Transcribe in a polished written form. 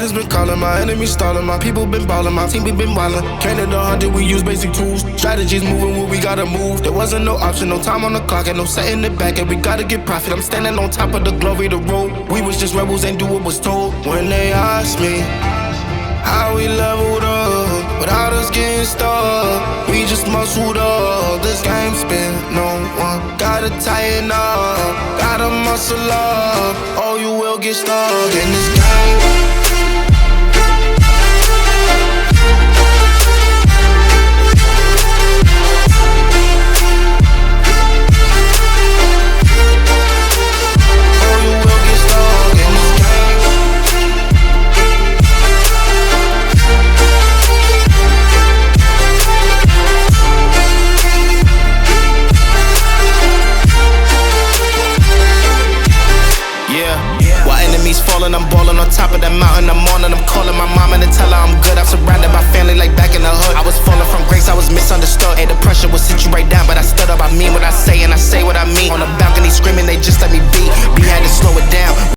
friends been calling, my enemies stalling, my people been ballin', my team we been wildin'. Counted 100, we use basic tools. Strategies moving where we gotta move. There wasn't no option, no time on the clock, and no setting it back, and we gotta get profit. I'm standing on top of the glory, the road. We was just rebels, ain't do what was told. When they asked me how we leveled up without us getting stuck, we just muscled up. This game spin, no one gotta tighten up, gotta muscle up, or you will get stuck in this game. Falling, I'm balling on top of that mountain. I'm on and I'm calling my mom and tell her I'm good. I'm surrounded by family like back in the hood. I was falling from grace, I was misunderstood. Hey, the pressure would sit you right down, but I stood up. I mean what I say and I say what I mean. On the balcony screaming, they just let me be. We had to slow it down.